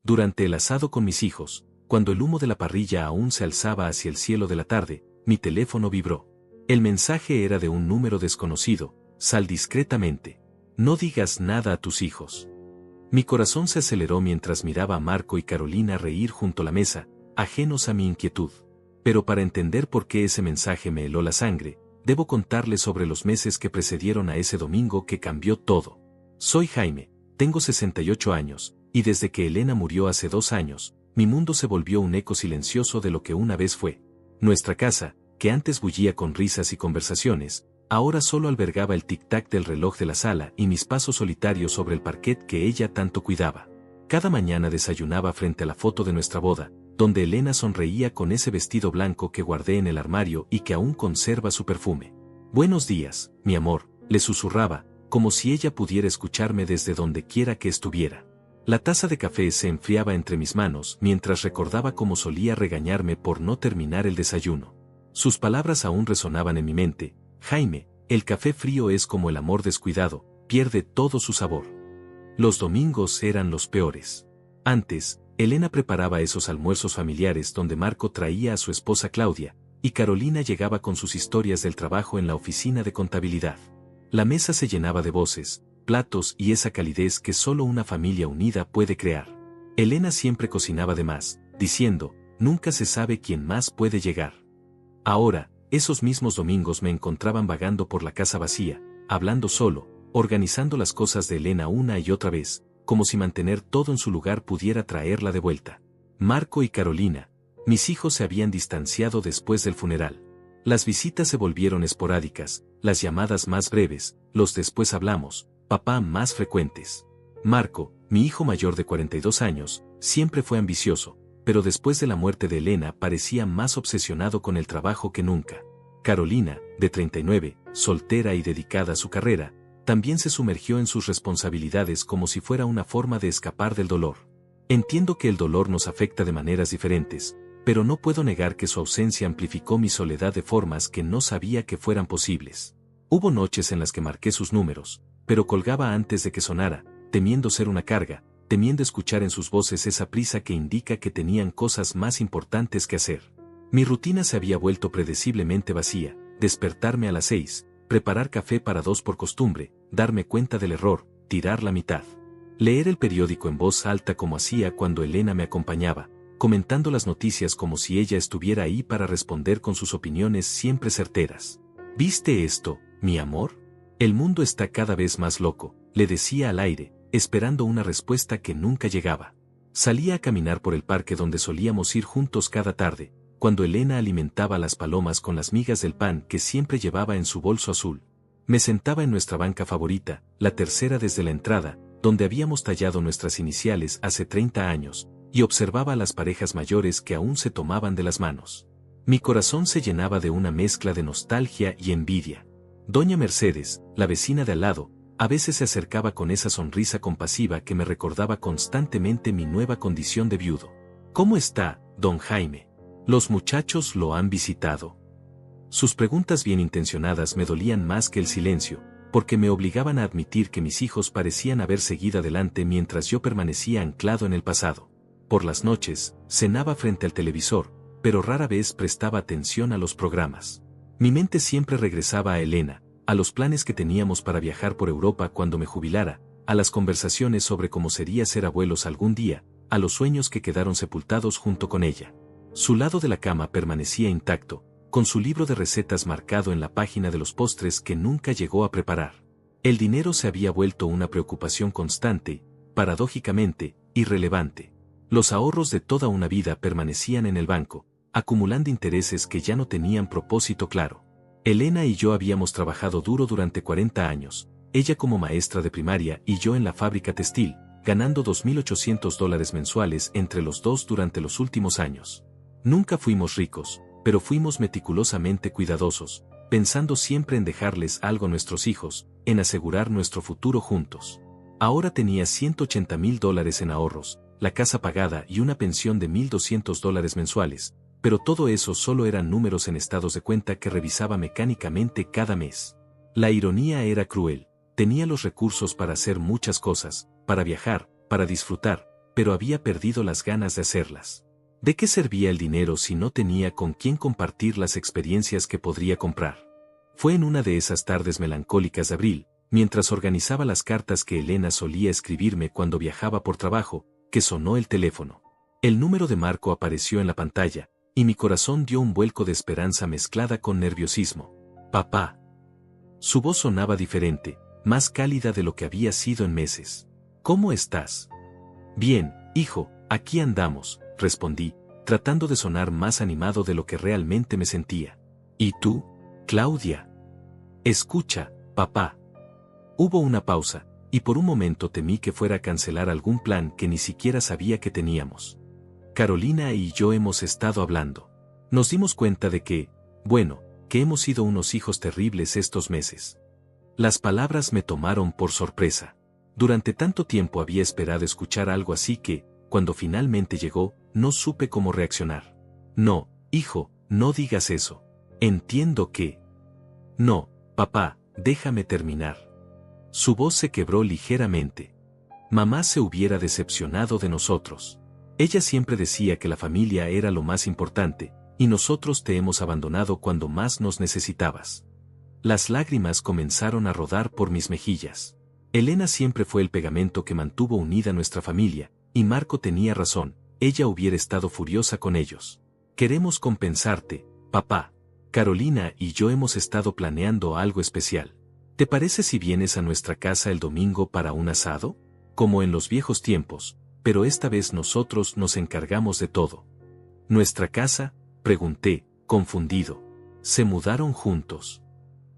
Durante el asado con mis hijos, cuando el humo de la parrilla aún se alzaba hacia el cielo de la tarde, mi teléfono vibró. El mensaje era de un número desconocido. Sal discretamente. No digas nada a tus hijos. Mi corazón se aceleró mientras miraba a Marco y Carolina reír junto a la mesa, ajenos a mi inquietud. Pero para entender por qué ese mensaje me heló la sangre, debo contarles sobre los meses que precedieron a ese domingo que cambió todo. Soy Jaime, tengo 68 años, y desde que Elena murió hace 2 años, mi mundo se volvió un eco silencioso de lo que una vez fue. Nuestra casa, que antes bullía con risas y conversaciones, ahora solo albergaba el tic-tac del reloj de la sala y mis pasos solitarios sobre el parquet que ella tanto cuidaba. Cada mañana desayunaba frente a la foto de nuestra boda, donde Elena sonreía con ese vestido blanco que guardé en el armario y que aún conserva su perfume. Buenos días, mi amor, le susurraba, como si ella pudiera escucharme desde donde quiera que estuviera. La taza de café se enfriaba entre mis manos mientras recordaba cómo solía regañarme por no terminar el desayuno. Sus palabras aún resonaban en mi mente. Jaime, el café frío es como el amor descuidado, pierde todo su sabor. Los domingos eran los peores. Antes, Elena preparaba esos almuerzos familiares donde Marco traía a su esposa Claudia, y Carolina llegaba con sus historias del trabajo en la oficina de contabilidad. La mesa se llenaba de voces, platos y esa calidez que solo una familia unida puede crear. Elena siempre cocinaba de más, diciendo, nunca se sabe quién más puede llegar. Ahora, esos mismos domingos me encontraban vagando por la casa vacía, hablando solo, organizando las cosas de Elena una y otra vez, como si mantener todo en su lugar pudiera traerla de vuelta. Marco y Carolina, mis hijos se habían distanciado después del funeral. Las visitas se volvieron esporádicas, las llamadas más breves, los después hablamos, papá más frecuentes. Marco, mi hijo mayor de 42 años, siempre fue ambicioso, pero después de la muerte de Elena parecía más obsesionado con el trabajo que nunca. Carolina, de 39, soltera y dedicada a su carrera, también se sumergió en sus responsabilidades como si fuera una forma de escapar del dolor. Entiendo que el dolor nos afecta de maneras diferentes, pero no puedo negar que su ausencia amplificó mi soledad de formas que no sabía que fueran posibles. Hubo noches en las que marqué sus números, pero colgaba antes de que sonara, temiendo ser una carga, temiendo escuchar en sus voces esa prisa que indica que tenían cosas más importantes que hacer. Mi rutina se había vuelto predeciblemente vacía, despertarme a las 6, preparar café para 2 por costumbre, darme cuenta del error, tirar la mitad. Leer el periódico en voz alta como hacía cuando Elena me acompañaba, comentando las noticias como si ella estuviera ahí para responder con sus opiniones siempre certeras. ¿Viste esto, mi amor? El mundo está cada vez más loco, le decía al aire, esperando una respuesta que nunca llegaba. Salía a caminar por el parque donde solíamos ir juntos cada tarde, cuando Elena alimentaba a las palomas con las migas del pan que siempre llevaba en su bolso azul. Me sentaba en nuestra banca favorita, la tercera desde la entrada, donde habíamos tallado nuestras iniciales hace 30 años, y observaba a las parejas mayores que aún se tomaban de las manos. Mi corazón se llenaba de una mezcla de nostalgia y envidia. Doña Mercedes, la vecina de al lado, a veces se acercaba con esa sonrisa compasiva que me recordaba constantemente mi nueva condición de viudo. ¿Cómo está, don Jaime? Los muchachos lo han visitado. Sus preguntas bien intencionadas me dolían más que el silencio, porque me obligaban a admitir que mis hijos parecían haber seguido adelante mientras yo permanecía anclado en el pasado. Por las noches, cenaba frente al televisor, pero rara vez prestaba atención a los programas. Mi mente siempre regresaba a Elena, a los planes que teníamos para viajar por Europa cuando me jubilara, a las conversaciones sobre cómo sería ser abuelos algún día, a los sueños que quedaron sepultados junto con ella. Su lado de la cama permanecía intacto, con su libro de recetas marcado en la página de los postres que nunca llegó a preparar. El dinero se había vuelto una preocupación constante, paradójicamente, irrelevante. Los ahorros de toda una vida permanecían en el banco, acumulando intereses que ya no tenían propósito claro. Elena y yo habíamos trabajado duro durante 40 años, ella como maestra de primaria y yo en la fábrica textil, ganando $2.800 mensuales entre los dos durante los últimos años. Nunca fuimos ricos, pero fuimos meticulosamente cuidadosos, pensando siempre en dejarles algo a nuestros hijos, en asegurar nuestro futuro juntos. Ahora tenía $180.000 en ahorros, la casa pagada y una pensión de $1.200 mensuales, pero todo eso solo eran números en estados de cuenta que revisaba mecánicamente cada mes. La ironía era cruel, tenía los recursos para hacer muchas cosas, para viajar, para disfrutar, pero había perdido las ganas de hacerlas. ¿De qué servía el dinero si no tenía con quién compartir las experiencias que podría comprar? Fue en una de esas tardes melancólicas de abril, mientras organizaba las cartas que Elena solía escribirme cuando viajaba por trabajo, que sonó el teléfono. El número de Marco apareció en la pantalla, y mi corazón dio un vuelco de esperanza mezclada con nerviosismo. «Papá». Su voz sonaba diferente, más cálida de lo que había sido en meses. «¿Cómo estás?» «Bien, hijo, aquí andamos», respondí, tratando de sonar más animado de lo que realmente me sentía. «¿Y tú, Claudia?» «Escucha, papá». Hubo una pausa, y por un momento temí que fuera a cancelar algún plan que ni siquiera sabía que teníamos. «Carolina y yo hemos estado hablando. Nos dimos cuenta de que, bueno, que hemos sido unos hijos terribles estos meses». Las palabras me tomaron por sorpresa. Durante tanto tiempo había esperado escuchar algo así que, cuando finalmente llegó, no supe cómo reaccionar. «No, hijo, no digas eso. Entiendo que...» «No, papá, déjame terminar». Su voz se quebró ligeramente. «Mamá se hubiera decepcionado de nosotros. Ella siempre decía que la familia era lo más importante, y nosotros te hemos abandonado cuando más nos necesitabas». Las lágrimas comenzaron a rodar por mis mejillas. Elena siempre fue el pegamento que mantuvo unida nuestra familia, y Marco tenía razón, ella hubiera estado furiosa con ellos. «Queremos compensarte, papá. Carolina y yo hemos estado planeando algo especial. ¿Te parece si vienes a nuestra casa el domingo para un asado? Como en los viejos tiempos, pero esta vez nosotros nos encargamos de todo». «¿Nuestra casa?», pregunté, confundido. «¿Se mudaron juntos?».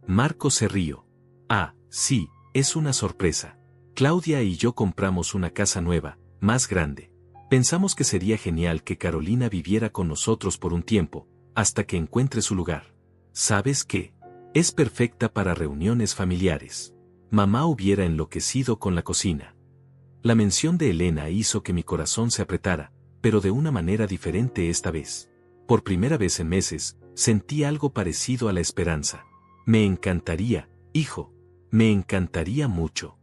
Marco se rió. «Ah, sí, es una sorpresa. Claudia y yo compramos una casa nueva, más grande. Pensamos que sería genial que Carolina viviera con nosotros por un tiempo, hasta que encuentre su lugar. ¿Sabes qué? Es perfecta para reuniones familiares». Mamá hubiera enloquecido con la cocina. La mención de Elena hizo que mi corazón se apretara, pero de una manera diferente esta vez. Por primera vez en meses, sentí algo parecido a la esperanza. «Me encantaría, hijo. Me encantaría mucho».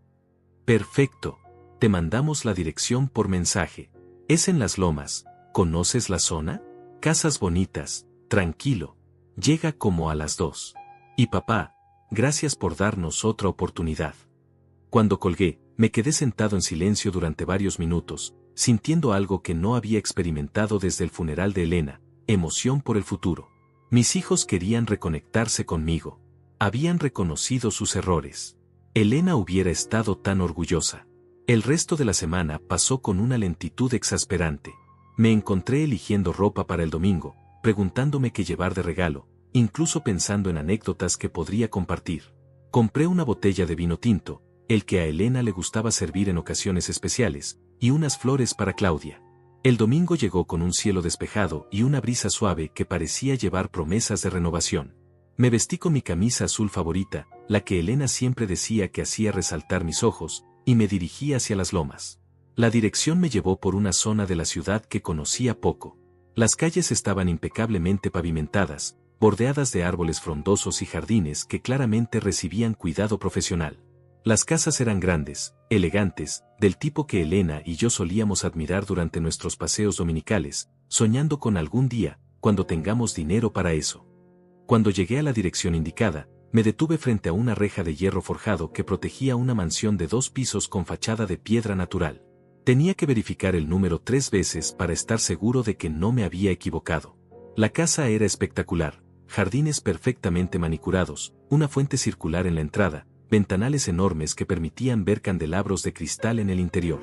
«Perfecto. Te mandamos la dirección por mensaje. Es en Las Lomas. ¿Conoces la zona? Casas bonitas, tranquilo. Llega como a las 2. Y papá, gracias por darnos otra oportunidad». Cuando colgué, me quedé sentado en silencio durante varios minutos, sintiendo algo que no había experimentado desde el funeral de Elena, emoción por el futuro. Mis hijos querían reconectarse conmigo. Habían reconocido sus errores. Elena hubiera estado tan orgullosa. El resto de la semana pasó con una lentitud exasperante. Me encontré eligiendo ropa para el domingo, preguntándome qué llevar de regalo, incluso pensando en anécdotas que podría compartir. Compré una botella de vino tinto, el que a Elena le gustaba servir en ocasiones especiales, y unas flores para Claudia. El domingo llegó con un cielo despejado y una brisa suave que parecía llevar promesas de renovación. Me vestí con mi camisa azul favorita, la que Elena siempre decía que hacía resaltar mis ojos, y me dirigí hacia Las Lomas. La dirección me llevó por una zona de la ciudad que conocía poco. Las calles estaban impecablemente pavimentadas, bordeadas de árboles frondosos y jardines que claramente recibían cuidado profesional. Las casas eran grandes, elegantes, del tipo que Elena y yo solíamos admirar durante nuestros paseos dominicales, soñando con algún día, cuando tengamos dinero para eso. Cuando llegué a la dirección indicada, me detuve frente a una reja de hierro forjado que protegía una mansión de 2 pisos con fachada de piedra natural. Tenía que verificar el número 3 veces para estar seguro de que no me había equivocado. La casa era espectacular, jardines perfectamente manicurados, una fuente circular en la entrada, ventanales enormes que permitían ver candelabros de cristal en el interior.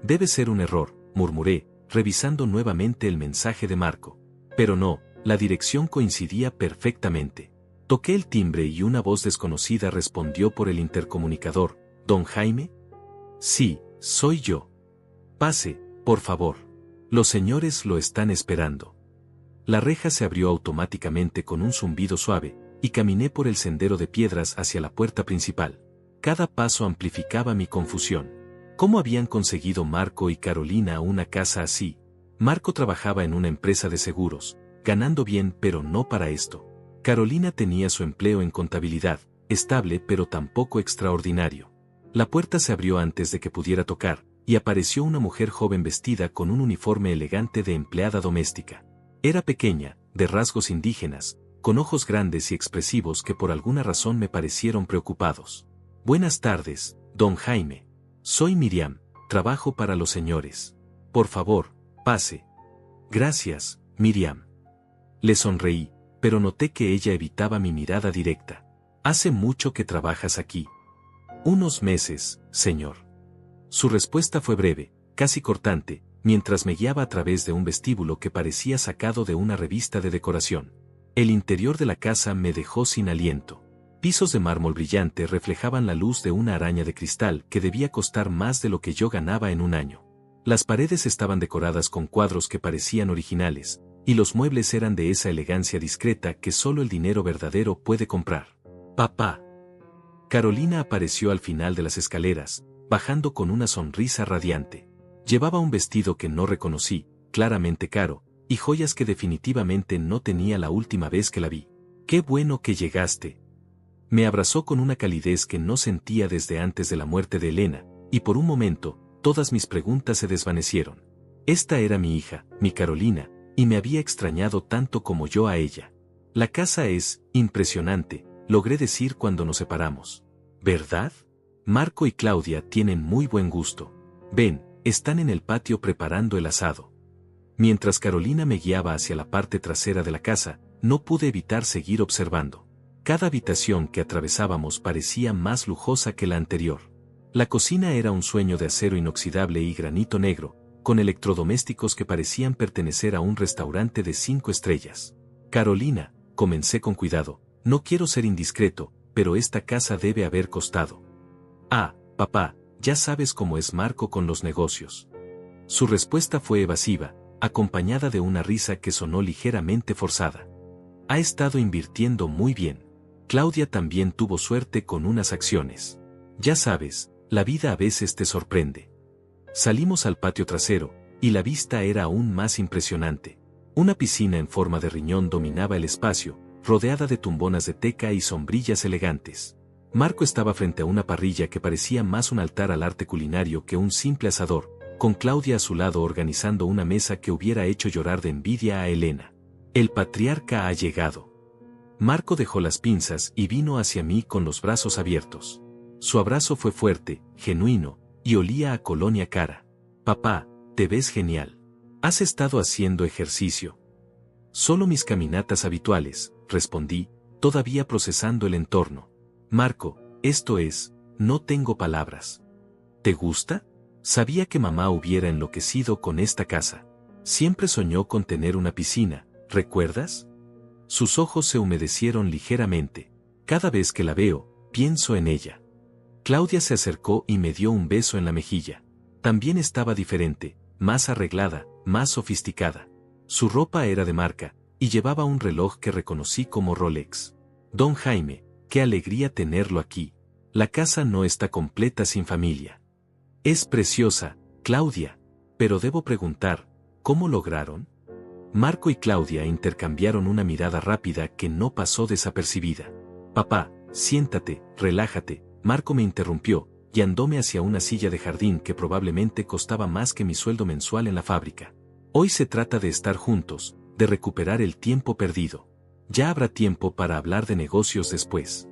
«Debe ser un error», murmuré, revisando nuevamente el mensaje de Marco. Pero no. La dirección coincidía perfectamente. Toqué el timbre y una voz desconocida respondió por el intercomunicador. «¿Don Jaime?» «Sí, soy yo». «Pase, por favor. Los señores lo están esperando». La reja se abrió automáticamente con un zumbido suave, y caminé por el sendero de piedras hacia la puerta principal. Cada paso amplificaba mi confusión. ¿Cómo habían conseguido Marco y Carolina una casa así? Marco trabajaba en una empresa de seguros, ganando bien pero no para esto. Carolina tenía su empleo en contabilidad, estable pero tampoco extraordinario. La puerta se abrió antes de que pudiera tocar, y apareció una mujer joven vestida con un uniforme elegante de empleada doméstica. Era pequeña, de rasgos indígenas, con ojos grandes y expresivos que por alguna razón me parecieron preocupados. Buenas tardes, don Jaime. Soy Miriam, trabajo para los señores. Por favor, pase. Gracias, Miriam. Le sonreí, pero noté que ella evitaba mi mirada directa. ¿Hace mucho que trabajas aquí? Unos meses, señor. Su respuesta fue breve, casi cortante, mientras me guiaba a través de un vestíbulo que parecía sacado de una revista de decoración. El interior de la casa me dejó sin aliento. Pisos de mármol brillante reflejaban la luz de una araña de cristal que debía costar más de lo que yo ganaba en un año. Las paredes estaban decoradas con cuadros que parecían originales, y los muebles eran de esa elegancia discreta que solo el dinero verdadero puede comprar. Papá. Carolina apareció al final de las escaleras, bajando con una sonrisa radiante. Llevaba un vestido que no reconocí, claramente caro, y joyas que definitivamente no tenía la última vez que la vi. ¡Qué bueno que llegaste! Me abrazó con una calidez que no sentía desde antes de la muerte de Elena, y por un momento, todas mis preguntas se desvanecieron. Esta era mi hija, mi Carolina, y me había extrañado tanto como yo a ella. La casa es impresionante, logré decir cuando nos separamos. ¿Verdad? Marco y Claudia tienen muy buen gusto. Ven, están en el patio preparando el asado. Mientras Carolina me guiaba hacia la parte trasera de la casa, no pude evitar seguir observando. Cada habitación que atravesábamos parecía más lujosa que la anterior. La cocina era un sueño de acero inoxidable y granito negro, con electrodomésticos que parecían pertenecer a un restaurante de 5 estrellas. Carolina, comencé con cuidado, no quiero ser indiscreto, pero esta casa debe haber costado. Ah, papá, ya sabes cómo es Marco con los negocios. Su respuesta fue evasiva, acompañada de una risa que sonó ligeramente forzada. Ha estado invirtiendo muy bien. Claudia también tuvo suerte con unas acciones. Ya sabes, la vida a veces te sorprende. Salimos al patio trasero, y la vista era aún más impresionante. Una piscina en forma de riñón dominaba el espacio, rodeada de tumbonas de teca y sombrillas elegantes. Marco estaba frente a una parrilla que parecía más un altar al arte culinario que un simple asador, con Claudia a su lado organizando una mesa que hubiera hecho llorar de envidia a Elena. El patriarca ha llegado. Marco dejó las pinzas y vino hacia mí con los brazos abiertos. Su abrazo fue fuerte, genuino, y olía a colonia cara. Papá, te ves genial. ¿Has estado haciendo ejercicio? Solo mis caminatas habituales, respondí, todavía procesando el entorno. Marco, esto es, no tengo palabras. ¿Te gusta? Sabía que mamá hubiera enloquecido con esta casa. Siempre soñó con tener una piscina, ¿recuerdas? Sus ojos se humedecieron ligeramente. Cada vez que la veo, pienso en ella. Claudia se acercó y me dio un beso en la mejilla. También estaba diferente, más arreglada, más sofisticada. Su ropa era de marca, y llevaba un reloj que reconocí como Rolex. Don Jaime, qué alegría tenerlo aquí. La casa no está completa sin familia. Es preciosa, Claudia, pero debo preguntar, ¿cómo lograron? Marco y Claudia intercambiaron una mirada rápida que no pasó desapercibida. Papá, siéntate, relájate, Marco me interrumpió, guiándome hacia una silla de jardín que probablemente costaba más que mi sueldo mensual en la fábrica. Hoy se trata de estar juntos, de recuperar el tiempo perdido. Ya habrá tiempo para hablar de negocios después.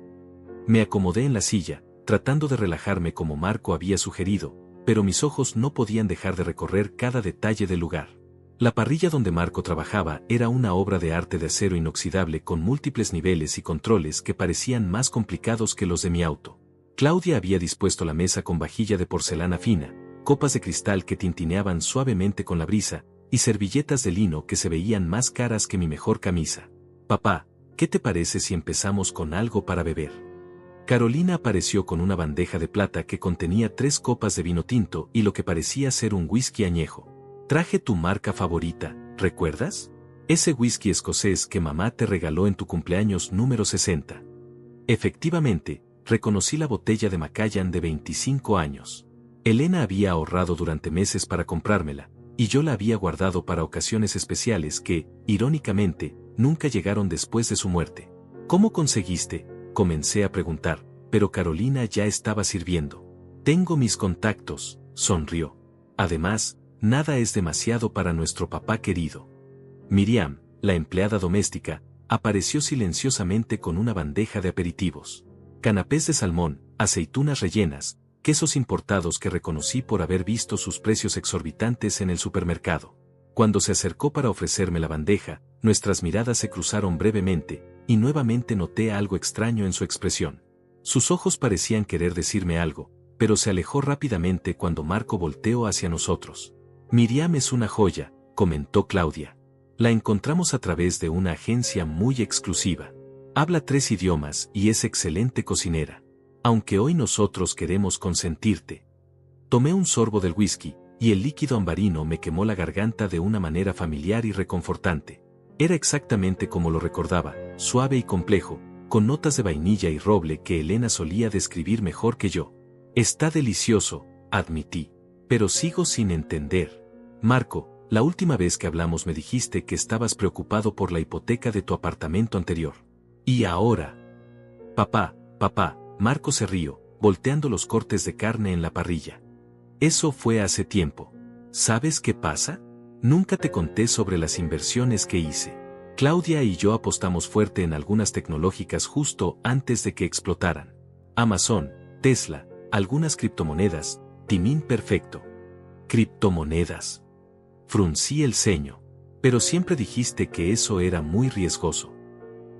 Me acomodé en la silla, tratando de relajarme como Marco había sugerido, pero mis ojos no podían dejar de recorrer cada detalle del lugar. La parrilla donde Marco trabajaba era una obra de arte de acero inoxidable con múltiples niveles y controles que parecían más complicados que los de mi auto. Claudia había dispuesto la mesa con vajilla de porcelana fina, copas de cristal que tintineaban suavemente con la brisa, y servilletas de lino que se veían más caras que mi mejor camisa. Papá, ¿qué te parece si empezamos con algo para beber? Carolina apareció con una bandeja de plata que contenía 3 copas de vino tinto y lo que parecía ser un whisky añejo. Traje tu marca favorita, ¿recuerdas? Ese whisky escocés que mamá te regaló en tu cumpleaños número 60. Efectivamente, reconocí la botella de Macallan de 25 años. Elena había ahorrado durante meses para comprármela, y yo la había guardado para ocasiones especiales que, irónicamente, nunca llegaron después de su muerte. ¿Cómo conseguiste? Comencé a preguntar, pero Carolina ya estaba sirviendo. Tengo mis contactos, sonrió. Además, nada es demasiado para nuestro papá querido. Miriam, la empleada doméstica, apareció silenciosamente con una bandeja de aperitivos. Canapés de salmón, aceitunas rellenas, quesos importados que reconocí por haber visto sus precios exorbitantes en el supermercado. Cuando se acercó para ofrecerme la bandeja, nuestras miradas se cruzaron brevemente, y nuevamente noté algo extraño en su expresión. Sus ojos parecían querer decirme algo, pero se alejó rápidamente cuando Marco volteó hacia nosotros. Miriam es una joya, comentó Claudia. La encontramos a través de una agencia muy exclusiva. Habla 3 idiomas y es excelente cocinera. Aunque hoy nosotros queremos consentirte. Tomé un sorbo del whisky, y el líquido ambarino me quemó la garganta de una manera familiar y reconfortante. Era exactamente como lo recordaba, suave y complejo, con notas de vainilla y roble que Elena solía describir mejor que yo. Está delicioso, admití. Pero sigo sin entender. Marco, la última vez que hablamos me dijiste que estabas preocupado por la hipoteca de tu apartamento anterior. ¿Y ahora? Papá, Marco se rió, volteando los cortes de carne en la parrilla. Eso fue hace tiempo. ¿Sabes qué pasa? Nunca te conté sobre las inversiones que hice. Claudia y yo apostamos fuerte en algunas tecnológicas justo antes de que explotaran. Amazon, Tesla, algunas criptomonedas, timín perfecto. ¿Criptomonedas? Fruncí el ceño. Pero siempre dijiste que eso era muy riesgoso.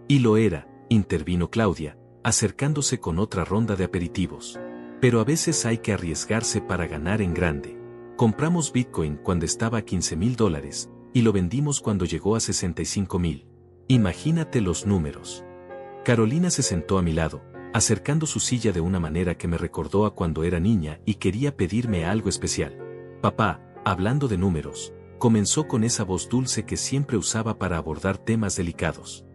Y lo era, intervino Claudia, acercándose con otra ronda de aperitivos. Pero a veces hay que arriesgarse para ganar en grande. Compramos Bitcoin cuando estaba a $15,000, y lo vendimos cuando llegó a 65,000. Imagínate los números. Carolina se sentó a mi lado, acercando su silla de una manera que me recordó a cuando era niña y quería pedirme algo especial. Papá, hablando de números, comenzó con esa voz dulce que siempre usaba para abordar temas delicados.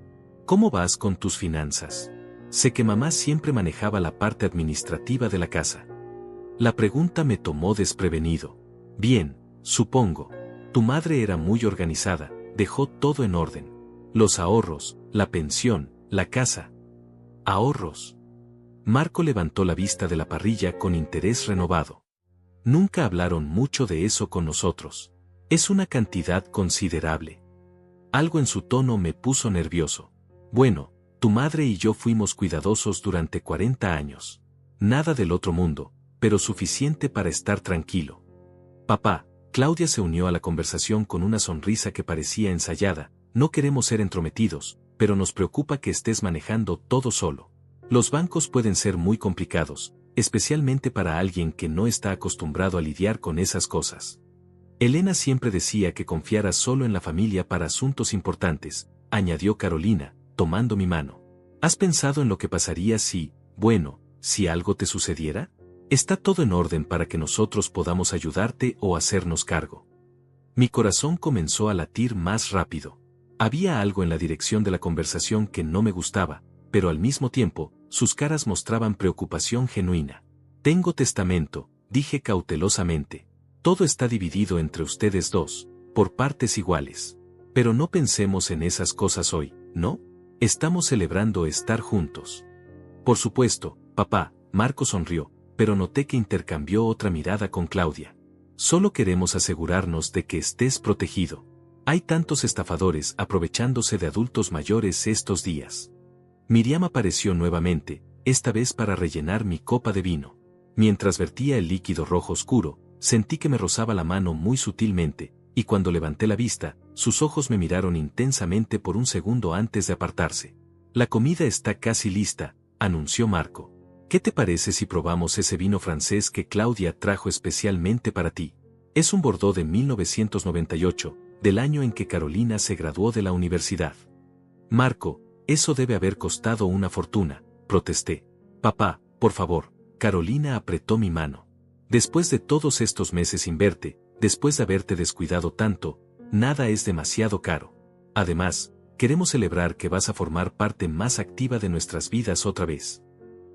¿Cómo vas con tus finanzas? Sé que mamá siempre manejaba la parte administrativa de la casa. La pregunta me tomó desprevenido. Bien, supongo. Tu madre era muy organizada, dejó todo en orden. Los ahorros, la pensión, la casa. ¿Ahorros? Marco levantó la vista de la parrilla con interés renovado. Nunca hablaron mucho de eso con nosotros. Es una cantidad considerable. Algo en su tono me puso nervioso. Bueno, tu madre y yo fuimos cuidadosos durante 40 años. Nada del otro mundo, pero suficiente para estar tranquilo. Papá, Claudia se unió a la conversación con una sonrisa que parecía ensayada. No queremos ser entrometidos, pero nos preocupa que estés manejando todo solo. Los bancos pueden ser muy complicados, especialmente para alguien que no está acostumbrado a lidiar con esas cosas. Elena siempre decía que confiaras solo en la familia para asuntos importantes, añadió Carolina, tomando mi mano. ¿Has pensado en lo que pasaría si algo te sucediera? Está todo en orden para que nosotros podamos ayudarte o hacernos cargo. Mi corazón comenzó a latir más rápido. Había algo en la dirección de la conversación que no me gustaba, pero al mismo tiempo, sus caras mostraban preocupación genuina. Tengo testamento, dije cautelosamente. Todo está dividido entre ustedes dos, por partes iguales. Pero no pensemos en esas cosas hoy, ¿no? Estamos celebrando estar juntos. Por supuesto, papá, Marco sonrió, pero noté que intercambió otra mirada con Claudia. Solo queremos asegurarnos de que estés protegido. Hay tantos estafadores aprovechándose de adultos mayores estos días. Miriam apareció nuevamente, esta vez para rellenar mi copa de vino. Mientras vertía el líquido rojo oscuro, sentí que me rozaba la mano muy sutilmente, y cuando levanté la vista, sus ojos me miraron intensamente por un segundo antes de apartarse. La comida está casi lista, anunció Marco. ¿Qué te parece si probamos ese vino francés que Claudia trajo especialmente para ti? Es un Bordeaux de 1998, del año en que Carolina se graduó de la universidad. Marco, eso debe haber costado una fortuna, protesté. Papá, por favor. Carolina apretó mi mano. Después de todos estos meses sin verte, después de haberte descuidado tanto, nada es demasiado caro. Además, queremos celebrar que vas a formar parte más activa de nuestras vidas otra vez.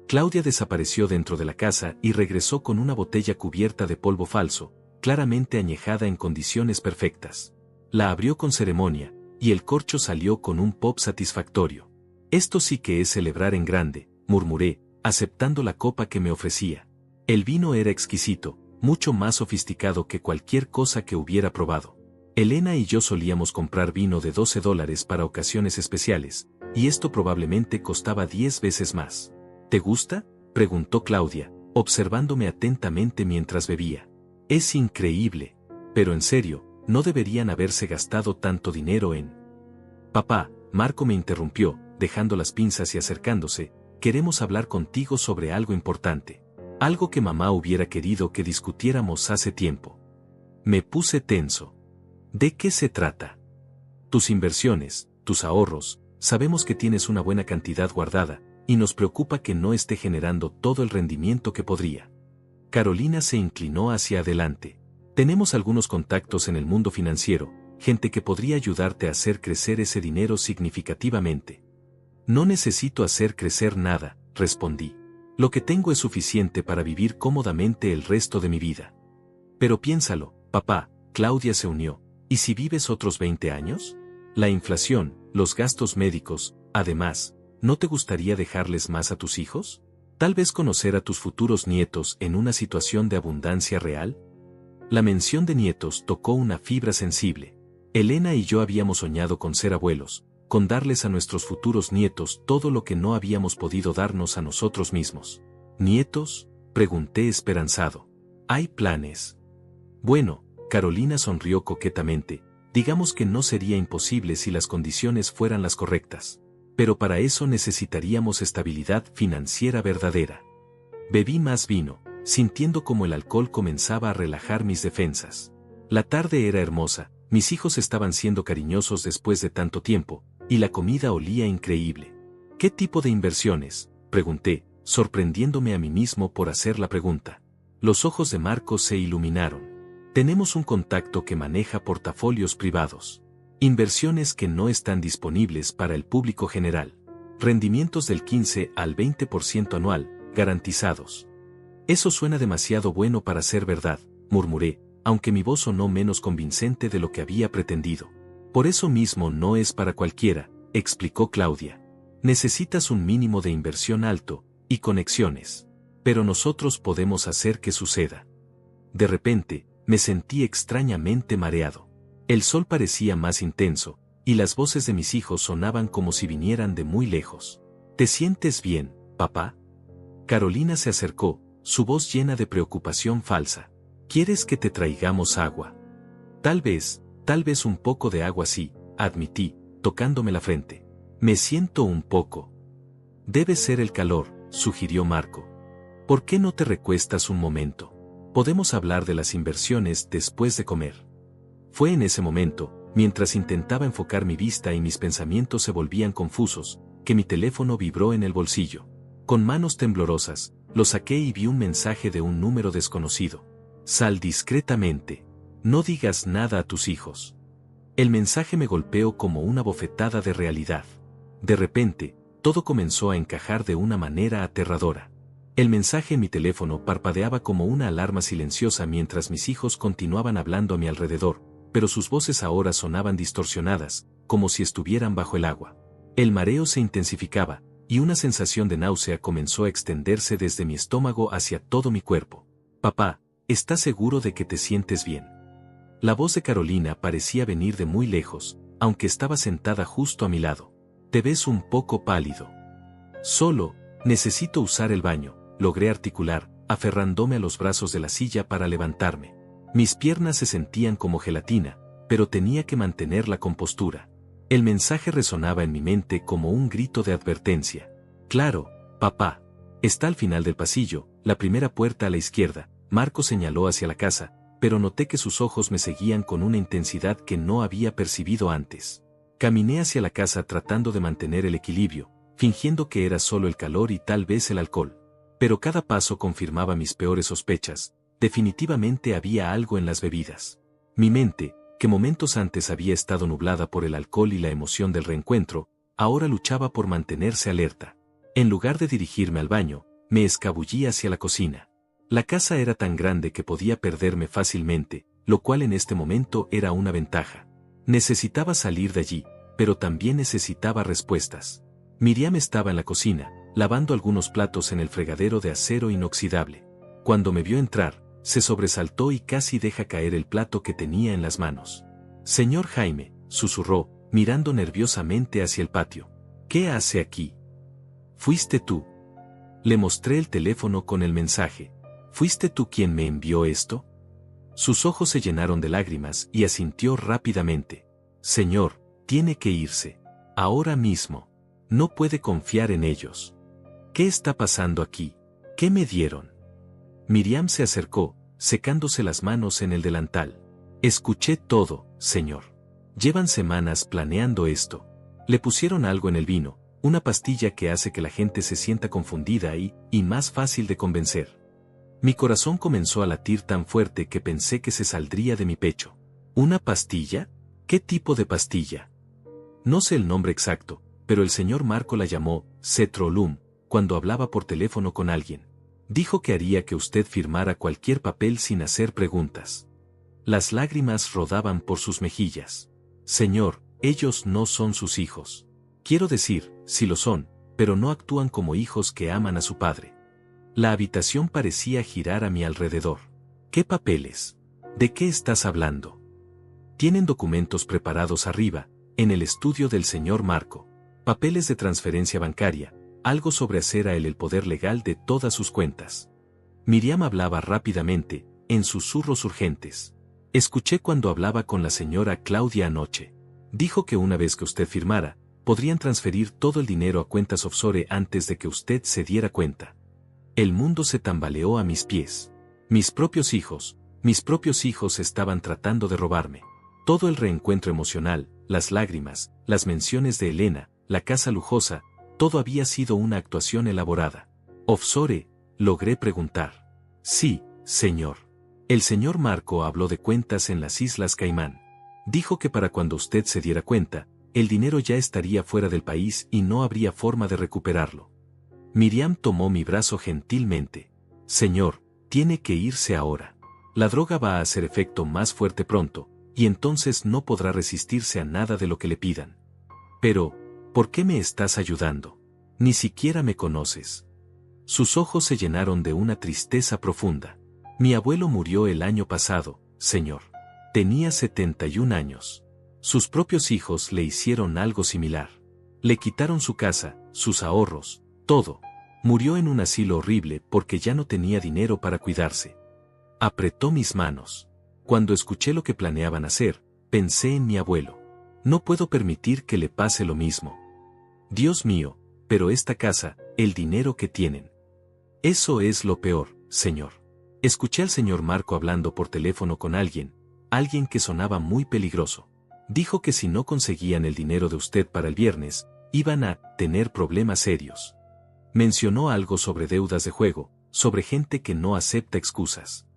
Claudia desapareció dentro de la casa y regresó con una botella cubierta de polvo falso, claramente añejada en condiciones perfectas. La abrió con ceremonia, y el corcho salió con un pop satisfactorio. Esto sí que es celebrar en grande, murmuré, aceptando la copa que me ofrecía. El vino era exquisito, mucho más sofisticado que cualquier cosa que hubiera probado. Elena y yo solíamos comprar vino de $12 para ocasiones especiales, y esto probablemente costaba 10 veces más. ¿Te gusta?, preguntó Claudia, observándome atentamente mientras bebía. Es increíble. Pero en serio, no deberían haberse gastado tanto dinero en... Papá, Marco me interrumpió, dejando las pinzas y acercándose, queremos hablar contigo sobre algo importante. Algo que mamá hubiera querido que discutiéramos hace tiempo. Me puse tenso. ¿De qué se trata? Tus inversiones, tus ahorros, sabemos que tienes una buena cantidad guardada, y nos preocupa que no esté generando todo el rendimiento que podría. Carolina se inclinó hacia adelante. Tenemos algunos contactos en el mundo financiero, gente que podría ayudarte a hacer crecer ese dinero significativamente. No necesito hacer crecer nada, respondí. Lo que tengo es suficiente para vivir cómodamente el resto de mi vida. Pero piénsalo, papá, Claudia se unió. ¿Y si vives otros 20 años? La inflación, los gastos médicos, además, ¿no te gustaría dejarles más a tus hijos? Tal vez conocer a tus futuros nietos en una situación de abundancia real. La mención de nietos tocó una fibra sensible. Elena y yo habíamos soñado con ser abuelos, con darles a nuestros futuros nietos todo lo que no habíamos podido darnos a nosotros mismos. ¿Nietos?, pregunté esperanzado. ¿Hay planes? Bueno, Carolina sonrió coquetamente, digamos que no sería imposible si las condiciones fueran las correctas. Pero para eso necesitaríamos estabilidad financiera verdadera. Bebí más vino, sintiendo como el alcohol comenzaba a relajar mis defensas. La tarde era hermosa, mis hijos estaban siendo cariñosos después de tanto tiempo, y la comida olía increíble. ¿Qué tipo de inversiones?, pregunté, sorprendiéndome a mí mismo por hacer la pregunta. Los ojos de Marcos se iluminaron. Tenemos un contacto que maneja portafolios privados. Inversiones que no están disponibles para el público general. Rendimientos del 15 al 20% anual, garantizados. Eso suena demasiado bueno para ser verdad, murmuré, aunque mi voz sonó menos convincente de lo que había pretendido. Por eso mismo no es para cualquiera, explicó Claudia. Necesitas un mínimo de inversión alto, y conexiones. Pero nosotros podemos hacer que suceda. De repente, me sentí extrañamente mareado. El sol parecía más intenso, y las voces de mis hijos sonaban como si vinieran de muy lejos. ¿Te sientes bien, papá? Carolina se acercó, su voz llena de preocupación falsa. ¿Quieres que te traigamos agua? Tal vez un poco de agua sí, admití, tocándome la frente. Me siento un poco. Debe ser el calor, sugirió Marco. ¿Por qué no te recuestas un momento? Podemos hablar de las inversiones después de comer. Fue en ese momento, mientras intentaba enfocar mi vista y mis pensamientos se volvían confusos, que mi teléfono vibró en el bolsillo. Con manos temblorosas, lo saqué y vi un mensaje de un número desconocido. Sal discretamente. No digas nada a tus hijos. El mensaje me golpeó como una bofetada de realidad. De repente, todo comenzó a encajar de una manera aterradora. El mensaje en mi teléfono parpadeaba como una alarma silenciosa mientras mis hijos continuaban hablando a mi alrededor, pero sus voces ahora sonaban distorsionadas, como si estuvieran bajo el agua. El mareo se intensificaba, y una sensación de náusea comenzó a extenderse desde mi estómago hacia todo mi cuerpo. Papá, ¿estás seguro de que te sientes bien? La voz de Carolina parecía venir de muy lejos, aunque estaba sentada justo a mi lado. Te ves un poco pálido. Solo, necesito usar el baño, logré articular, aferrándome a los brazos de la silla para levantarme. Mis piernas se sentían como gelatina, pero tenía que mantener la compostura. El mensaje resonaba en mi mente como un grito de advertencia. Claro, papá. Está al final del pasillo, la primera puerta a la izquierda. Marco señaló hacia la casa, pero noté que sus ojos me seguían con una intensidad que no había percibido antes. Caminé hacia la casa tratando de mantener el equilibrio, fingiendo que era solo el calor y tal vez el alcohol. Pero cada paso confirmaba mis peores sospechas. Definitivamente había algo en las bebidas. Mi mente, que momentos antes había estado nublada por el alcohol y la emoción del reencuentro, ahora luchaba por mantenerse alerta. En lugar de dirigirme al baño, me escabullí hacia la cocina. La casa era tan grande que podía perderme fácilmente, lo cual en este momento era una ventaja. Necesitaba salir de allí, pero también necesitaba respuestas. Miriam estaba en la cocina, lavando algunos platos en el fregadero de acero inoxidable. Cuando me vio entrar, se sobresaltó y casi deja caer el plato que tenía en las manos. Señor Jaime, susurró, mirando nerviosamente hacia el patio. ¿Qué hace aquí? ¿Fuiste tú? Le mostré el teléfono con el mensaje. ¿Fuiste tú quien me envió esto? Sus ojos se llenaron de lágrimas y asintió rápidamente. Señor, tiene que irse. Ahora mismo. No puede confiar en ellos. ¿Qué está pasando aquí? ¿Qué me dieron? Miriam se acercó, secándose las manos en el delantal. Escuché todo, señor. Llevan semanas planeando esto. Le pusieron algo en el vino, una pastilla que hace que la gente se sienta confundida y más fácil de convencer. Mi corazón comenzó a latir tan fuerte que pensé que se saldría de mi pecho. ¿Una pastilla? ¿Qué tipo de pastilla? No sé el nombre exacto, pero el señor Marco la llamó Cetrolum cuando hablaba por teléfono con alguien. Dijo que haría que usted firmara cualquier papel sin hacer preguntas. Las lágrimas rodaban por sus mejillas. Señor, ellos no son sus hijos. Quiero decir, sí lo son, pero no actúan como hijos que aman a su padre. La habitación parecía girar a mi alrededor. ¿Qué papeles? ¿De qué estás hablando? Tienen documentos preparados arriba, en el estudio del señor Marco. Papeles de transferencia bancaria, algo sobre hacer a él el poder legal de todas sus cuentas. Miriam hablaba rápidamente, en susurros urgentes. Escuché cuando hablaba con la señora Claudia anoche. Dijo que una vez que usted firmara, podrían transferir todo el dinero a cuentas offshore antes de que usted se diera cuenta. El mundo se tambaleó a mis pies. Mis propios hijos estaban tratando de robarme. Todo el reencuentro emocional, las lágrimas, las menciones de Elena, la casa lujosa, todo había sido una actuación elaborada. ¿Offshore? Logré preguntar. Sí, señor. El señor Marco habló de cuentas en las Islas Caimán. Dijo que para cuando usted se diera cuenta, el dinero ya estaría fuera del país y no habría forma de recuperarlo. Miriam tomó mi brazo gentilmente. Señor, tiene que irse ahora. La droga va a hacer efecto más fuerte pronto, y entonces no podrá resistirse a nada de lo que le pidan. Pero, ¿por qué me estás ayudando? Ni siquiera me conoces. Sus ojos se llenaron de una tristeza profunda. Mi abuelo murió el año pasado, señor. Tenía 71 años. Sus propios hijos le hicieron algo similar. Le quitaron su casa, sus ahorros, todo. Murió en un asilo horrible porque ya no tenía dinero para cuidarse. Apretó mis manos. Cuando escuché lo que planeaban hacer, pensé en mi abuelo. No puedo permitir que le pase lo mismo. Dios mío, pero esta casa, el dinero que tienen. Eso es lo peor, señor. Escuché al señor Marco hablando por teléfono con alguien que sonaba muy peligroso. Dijo que si no conseguían el dinero de usted para el viernes, iban a tener problemas serios. Mencionó algo sobre deudas de juego, sobre gente que no acepta excusas.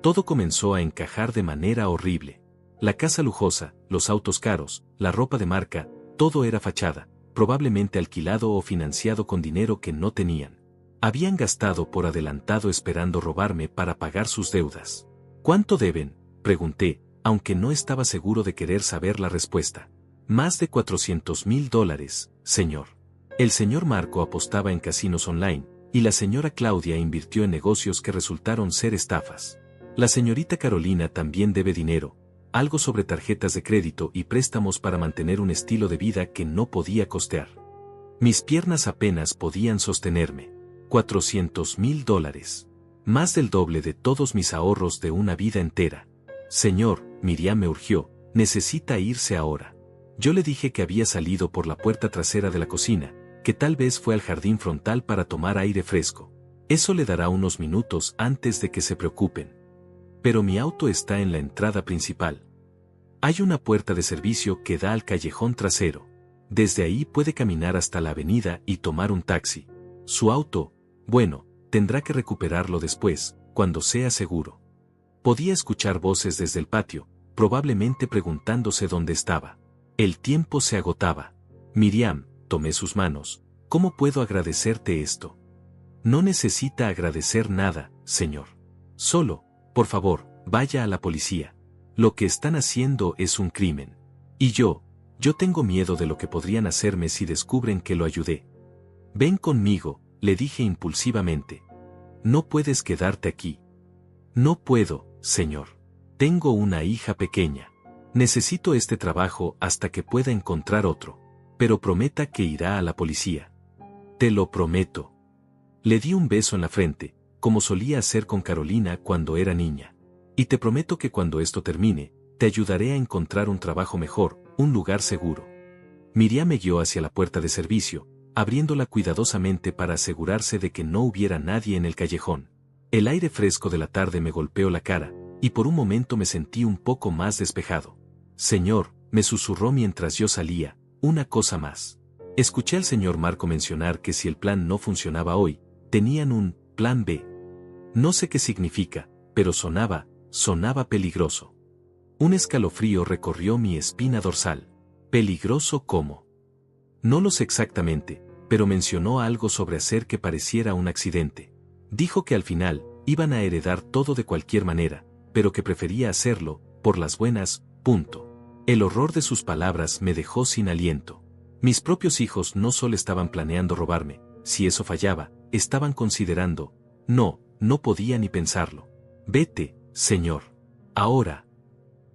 Todo comenzó a encajar de manera horrible. La casa lujosa, los autos caros, la ropa de marca, todo era fachada, probablemente alquilado o financiado con dinero que no tenían. Habían gastado por adelantado esperando robarme para pagar sus deudas. ¿Cuánto deben?, pregunté, aunque no estaba seguro de querer saber la respuesta. Más de $400,000, señor. El señor Marco apostaba en casinos online, y la señora Claudia invirtió en negocios que resultaron ser estafas. La señorita Carolina también debe dinero, algo sobre tarjetas de crédito y préstamos para mantener un estilo de vida que no podía costear. Mis piernas apenas podían sostenerme. $400,000. Más del doble de todos mis ahorros de una vida entera. Señor, Miriam me urgió, necesita irse ahora. Yo le dije que había salido por la puerta trasera de la cocina, que tal vez fue al jardín frontal para tomar aire fresco. Eso le dará unos minutos antes de que se preocupen. Pero mi auto está en la entrada principal. Hay una puerta de servicio que da al callejón trasero. Desde ahí puede caminar hasta la avenida y tomar un taxi. Su auto, bueno, tendrá que recuperarlo después, cuando sea seguro. Podía escuchar voces desde el patio, probablemente preguntándose dónde estaba. El tiempo se agotaba. Miriam, tomé sus manos. ¿Cómo puedo agradecerte esto? No necesita agradecer nada, señor. Solo, por favor, vaya a la policía. Lo que están haciendo es un crimen. Y yo tengo miedo de lo que podrían hacerme si descubren que lo ayudé. Ven conmigo, le dije impulsivamente. No puedes quedarte aquí. No puedo, señor. Tengo una hija pequeña. Necesito este trabajo hasta que pueda encontrar otro. Pero prometa que irá a la policía. Te lo prometo. Le di un beso en la frente, como solía hacer con Carolina cuando era niña. Y te prometo que cuando esto termine, te ayudaré a encontrar un trabajo mejor, un lugar seguro. Miriam me guió hacia la puerta de servicio, abriéndola cuidadosamente para asegurarse de que no hubiera nadie en el callejón. El aire fresco de la tarde me golpeó la cara, y por un momento me sentí un poco más despejado. Señor, me susurró mientras yo salía, una cosa más. Escuché al señor Marco mencionar que si el plan no funcionaba hoy, tenían un plan B. No sé qué significa, pero sonaba peligroso. Un escalofrío recorrió mi espina dorsal. ¿Peligroso cómo? No lo sé exactamente, pero mencionó algo sobre hacer que pareciera un accidente. Dijo que al final, iban a heredar todo de cualquier manera, pero que prefería hacerlo, por las buenas, punto. El horror de sus palabras me dejó sin aliento. Mis propios hijos no solo estaban planeando robarme, si eso fallaba, estaban considerando, no podía ni pensarlo. Vete, señor. Ahora.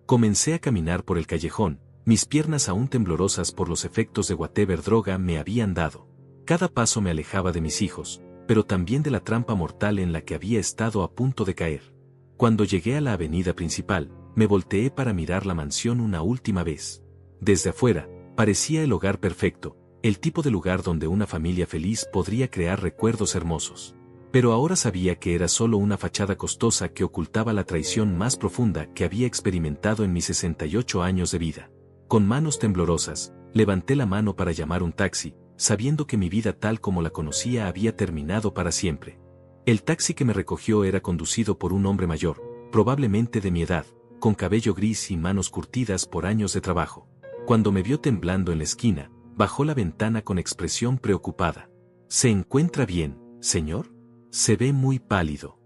Comencé a caminar por el callejón, mis piernas aún temblorosas por los efectos de whatever droga me habían dado. Cada paso me alejaba de mis hijos, pero también de la trampa mortal en la que había estado a punto de caer. Cuando llegué a la avenida principal, me volteé para mirar la mansión una última vez. Desde afuera, parecía el hogar perfecto, el tipo de lugar donde una familia feliz podría crear recuerdos hermosos. Pero ahora sabía que era solo una fachada costosa que ocultaba la traición más profunda que había experimentado en mis 68 años de vida. Con manos temblorosas, levanté la mano para llamar un taxi, sabiendo que mi vida tal como la conocía había terminado para siempre. El taxi que me recogió era conducido por un hombre mayor, probablemente de mi edad, con cabello gris y manos curtidas por años de trabajo. Cuando me vio temblando en la esquina, bajó la ventana con expresión preocupada. ¿Se encuentra bien, señor? Se ve muy pálido.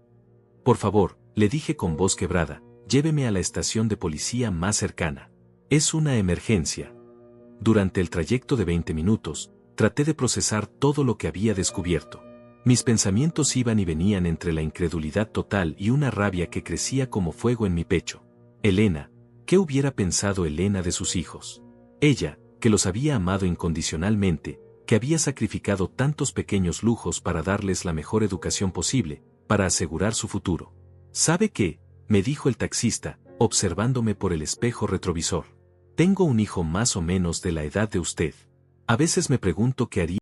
Por favor, le dije con voz quebrada, lléveme a la estación de policía más cercana. Es una emergencia. Durante el trayecto de 20 minutos, traté de procesar todo lo que había descubierto. Mis pensamientos iban y venían entre la incredulidad total y una rabia que crecía como fuego en mi pecho. Elena, ¿qué hubiera pensado Elena de sus hijos? Ella, que los había amado incondicionalmente, que había sacrificado tantos pequeños lujos para darles la mejor educación posible, para asegurar su futuro. ¿Sabe qué?, me dijo el taxista, observándome por el espejo retrovisor. Tengo un hijo más o menos de la edad de usted. A veces me pregunto qué haría